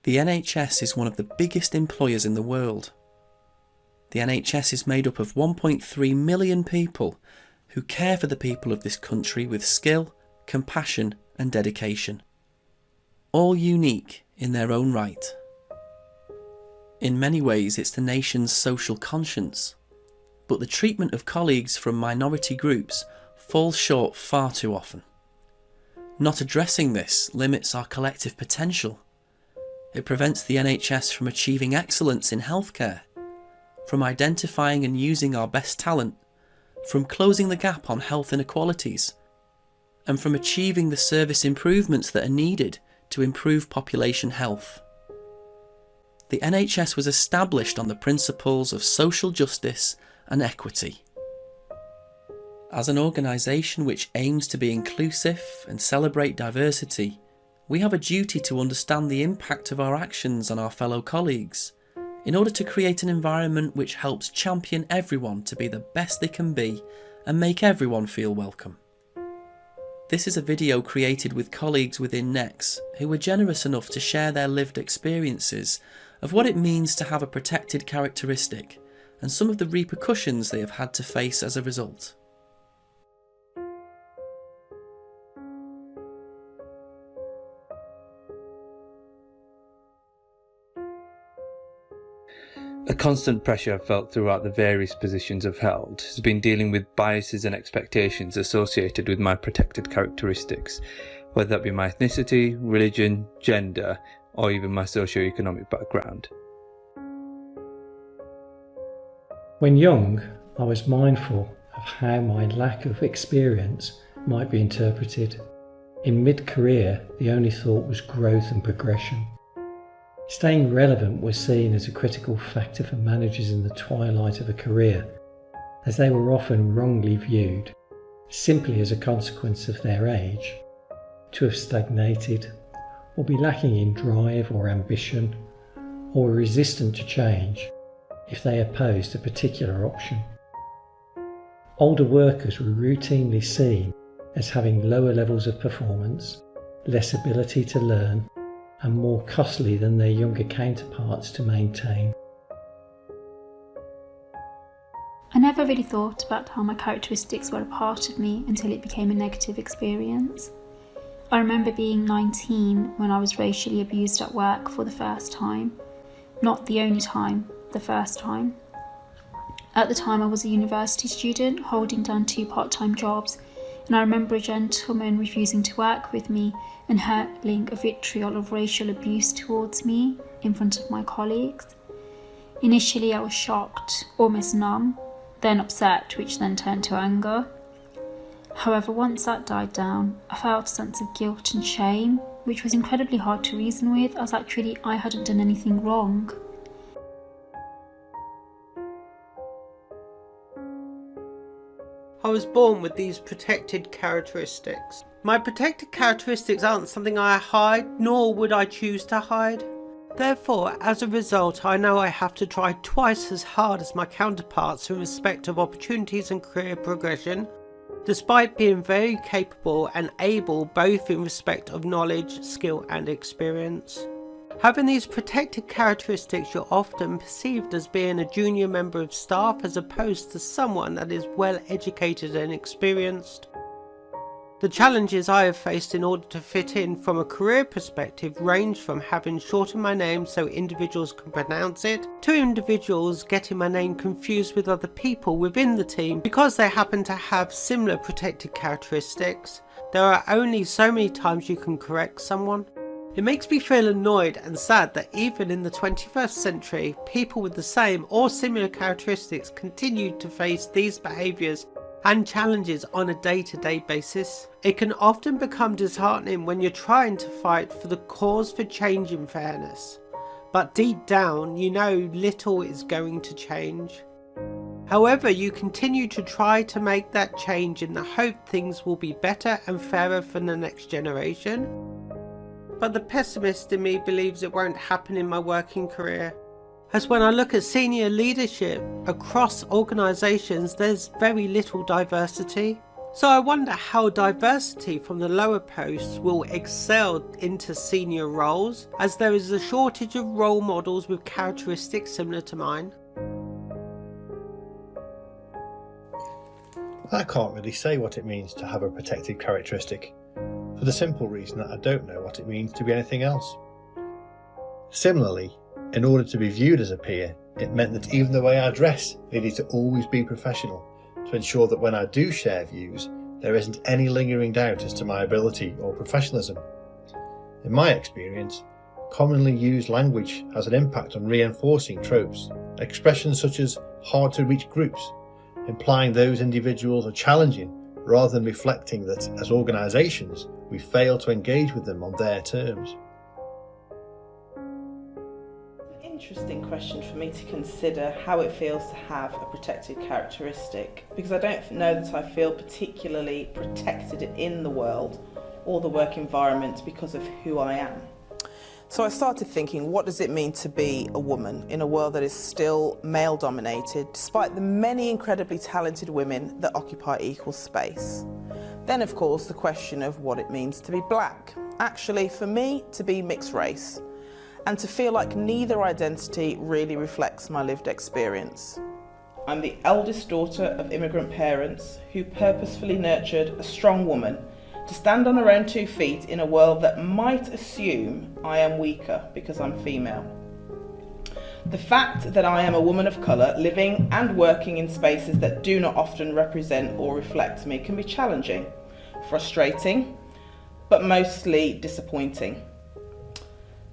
The NHS is one of the biggest employers in the world. The NHS is made up of 1.3 million people who care for the people of this country with skill, compassion and dedication. All unique in their own right. In many ways it's the nation's social conscience, but the treatment of colleagues from minority groups falls short far too often. Not addressing this limits our collective potential. It prevents the NHS from achieving excellence in healthcare, from identifying and using our best talent, from closing the gap on health inequalities, and from achieving the service improvements that are needed to improve population health. The NHS was established on the principles of social justice and equity. As an organisation which aims to be inclusive and celebrate diversity, we have a duty to understand the impact of our actions on our fellow colleagues, in order to create an environment which helps champion everyone to be the best they can be and make everyone feel welcome. This is a video created with colleagues within NEX who were generous enough to share their lived experiences of what it means to have a protected characteristic and some of the repercussions they have had to face as a result. A constant pressure I've felt throughout the various positions I've held has been dealing with biases and expectations associated with my protected characteristics, whether that be my ethnicity, religion, gender, or even my socio-economic background. When young, I was mindful of how my lack of experience might be interpreted. In mid-career, the only thought was growth and progression. Staying relevant was seen as a critical factor for managers in the twilight of a career, as they were often wrongly viewed, simply as a consequence of their age, to have stagnated, or be lacking in drive or ambition, or were resistant to change if they opposed a particular option. Older workers were routinely seen as having lower levels of performance, less ability to learn, and more costly than their younger counterparts to maintain. I never really thought about how my characteristics were a part of me until it became a negative experience. I remember being 19 when I was racially abused at work for the first time. Not the only time, the first time. At the time I was a university student holding down 2 part-time jobs, and I remember a gentleman refusing to work with me and hurling a vitriol of racial abuse towards me in front of my colleagues. Initially I was shocked, almost numb, then upset, which then turned to anger. However, once that died down, I felt a sense of guilt and shame, which was incredibly hard to reason with, as actually I hadn't done anything wrong. I was born with these protected characteristics. My protected characteristics aren't something I hide, nor would I choose to hide. Therefore, as a result, I know I have to try twice as hard as my counterparts in respect of opportunities and career progression, despite being very capable and able both in respect of knowledge, skill and experience. Having these protected characteristics, you're often perceived as being a junior member of staff as opposed to someone that is well educated and experienced. The challenges I have faced in order to fit in from a career perspective range from having shortened my name so individuals can pronounce it, to individuals getting my name confused with other people within the team because they happen to have similar protected characteristics. There are only so many times you can correct someone. It makes me feel annoyed and sad that even in the 21st century, people with the same or similar characteristics continue to face these behaviours and challenges on a day-to-day basis. It can often become disheartening when you're trying to fight for the cause for change in fairness, but deep down you know little is going to change. However, you continue to try to make that change in the hope things will be better and fairer for the next generation. But the pessimist in me believes it won't happen in my working career. As when I look at senior leadership across organisations, there's very little diversity. So I wonder how diversity from the lower posts will excel into senior roles, as there is a shortage of role models with characteristics similar to mine. I can't really say what it means to have a protected characteristic, for the simple reason that I don't know what it means to be anything else. Similarly, in order to be viewed as a peer, it meant that even the way I dress needed to always be professional, to ensure that when I do share views, there isn't any lingering doubt as to my ability or professionalism. In my experience, commonly used language has an impact on reinforcing tropes, expressions such as hard to reach groups, implying those individuals are challenging rather than reflecting that as organisations we fail to engage with them on their terms. Interesting question for me to consider, how it feels to have a protected characteristic, because I don't know that I feel particularly protected in the world or the work environment because of who I am. So I started thinking, what does it mean to be a woman in a world that is still male dominated, despite the many incredibly talented women that occupy equal space? Then of course the question of what it means to be black. Actually for me, to be mixed race, and to feel like neither identity really reflects my lived experience. I'm the eldest daughter of immigrant parents who purposefully nurtured a strong woman to stand on her own 2 feet in a world that might assume I am weaker because I'm female. The fact that I am a woman of colour living and working in spaces that do not often represent or reflect me can be challenging, frustrating, but mostly disappointing.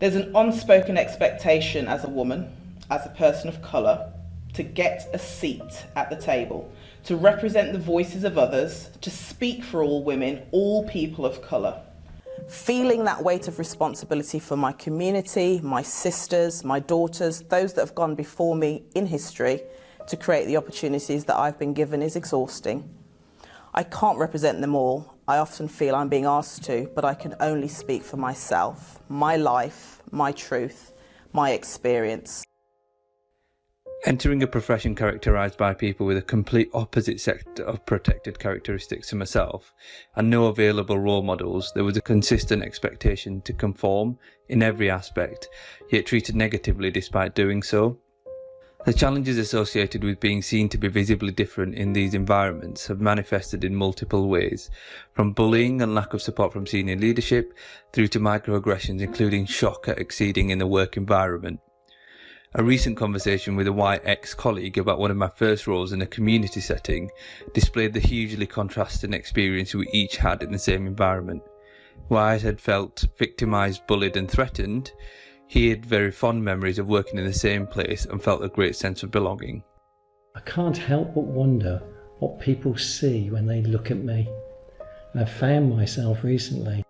There's an unspoken expectation as a woman, as a person of colour, to get a seat at the table, to represent the voices of others, to speak for all women, all people of colour. Feeling that weight of responsibility for my community, my sisters, my daughters, those that have gone before me in history, to create the opportunities that I've been given is exhausting. I can't represent them all. I often feel I'm being asked to, but I can only speak for myself, my life, my truth, my experience. Entering a profession characterised by people with a complete opposite set of protected characteristics to myself and no available role models, there was a consistent expectation to conform in every aspect, yet treated negatively despite doing so. The challenges associated with being seen to be visibly different in these environments have manifested in multiple ways, from bullying and lack of support from senior leadership through to microaggressions, including shock at exceeding in the work environment. A recent conversation with a white ex-colleague about one of my first roles in a community setting displayed the hugely contrasting experience we each had in the same environment. While I had felt victimised, bullied and threatened, he had very fond memories of working in the same place and felt a great sense of belonging. I can't help but wonder what people see when they look at me. And I've found myself recently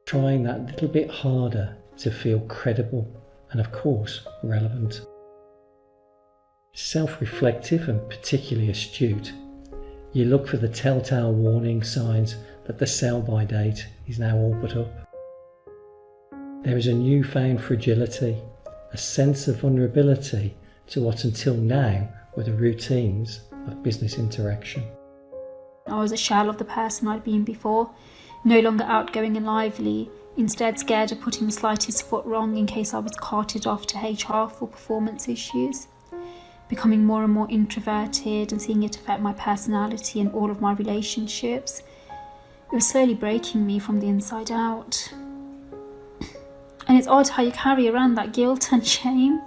trying that little bit harder to feel credible and of course relevant. Self-reflective and particularly astute, you look for the telltale warning signs that the sell-by date is now all but up. There is a newfound fragility, a sense of vulnerability to what until now were the routines of business interaction. I was a shell of the person I'd been before, no longer outgoing and lively, instead scared of putting the slightest foot wrong in case I was carted off to HR for performance issues. Becoming more and more introverted and seeing it affect my personality and all of my relationships. It was slowly breaking me from the inside out. And it's odd how you carry around that guilt and shame,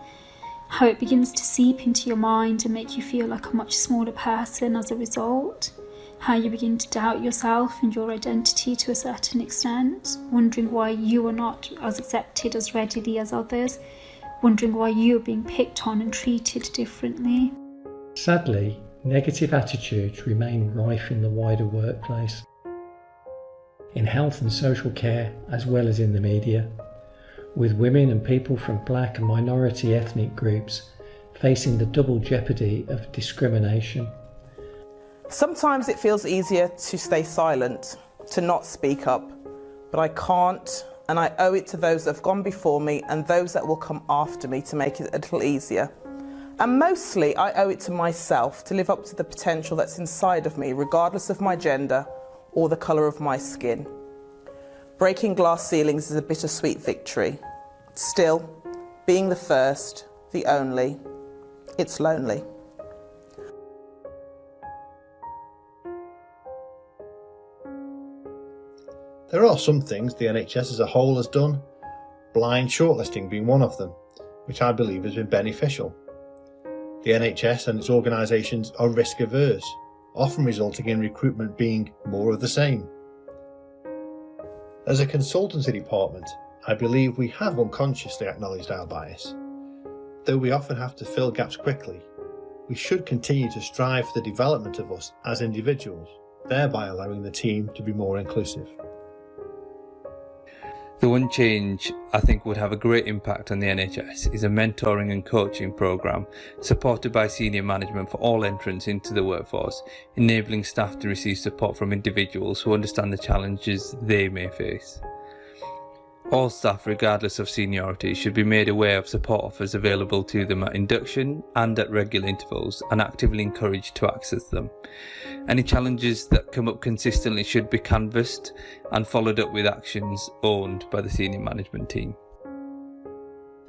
how it begins to seep into your mind and make you feel like a much smaller person as a result, how you begin to doubt yourself and your identity to a certain extent, wondering why you are not as accepted as readily as others, wondering why you are being picked on and treated differently. Sadly, negative attitudes remain rife in the wider workplace, in health and social care as well as in the media, with women and people from black and minority ethnic groups facing the double jeopardy of discrimination. Sometimes it feels easier to stay silent, to not speak up, but I can't, and I owe it to those that have gone before me and those that will come after me to make it a little easier. And mostly I owe it to myself to live up to the potential that's inside of me, regardless of my gender or the colour of my skin. Breaking glass ceilings is a bittersweet victory. Still, being the first, the only, it's lonely. There are some things the NHS as a whole has done, blind shortlisting being one of them, which I believe has been beneficial. The NHS and its organisations are risk averse, often resulting in recruitment being more of the same. As a consultancy department, I believe we have unconsciously acknowledged our bias. Though we often have to fill gaps quickly, we should continue to strive for the development of us as individuals, thereby allowing the team to be more inclusive. The one change I think would have a great impact on the NHS is a mentoring and coaching programme supported by senior management for all entrants into the workforce, enabling staff to receive support from individuals who understand the challenges they may face. All staff, regardless of seniority, should be made aware of support offers available to them at induction and at regular intervals, and actively encouraged to access them. Any challenges that come up consistently should be canvassed and followed up with actions owned by the senior management team.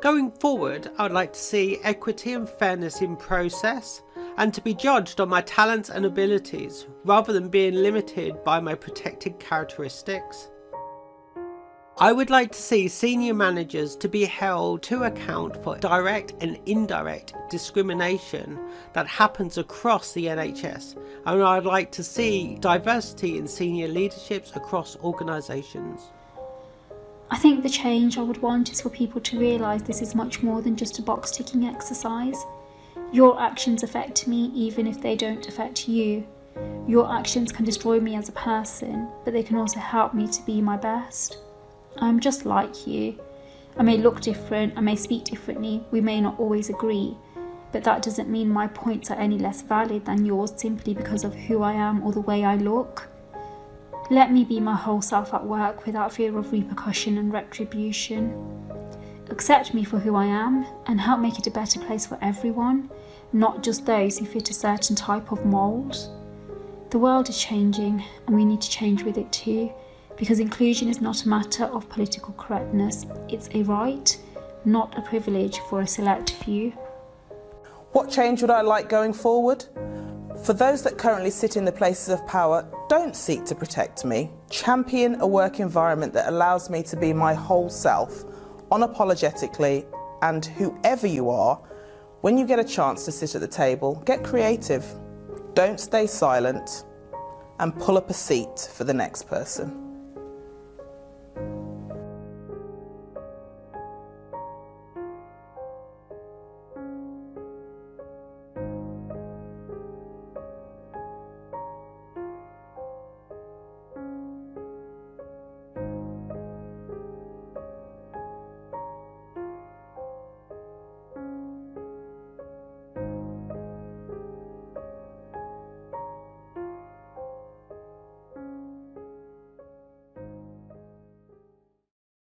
Going forward, I would like to see equity and fairness in process, and to be judged on my talents and abilities rather than being limited by my protected characteristics. I would like to see senior managers to be held to account for direct and indirect discrimination that happens across the NHS, and I would like to see diversity in senior leaderships across organisations. I think the change I would want is for people to realise this is much more than just a box ticking exercise. Your actions affect me even if they don't affect you. Your actions can destroy me as a person, but they can also help me to be my best. I'm just like you. I may look different, I may speak differently, we may not always agree, but that doesn't mean my points are any less valid than yours simply because of who I am or the way I look. Let me be my whole self at work without fear of repercussion and retribution. Accept me for who I am and help make it a better place for everyone, not just those who fit a certain type of mould. The world is changing and we need to change with it too. Because inclusion is not a matter of political correctness, it's a right, not a privilege for a select few. What change would I like going forward? For those that currently sit in the places of power, don't seek to protect me. Champion a work environment that allows me to be my whole self, unapologetically, and whoever you are, when you get a chance to sit at the table, get creative. Don't stay silent, and pull up a seat for the next person.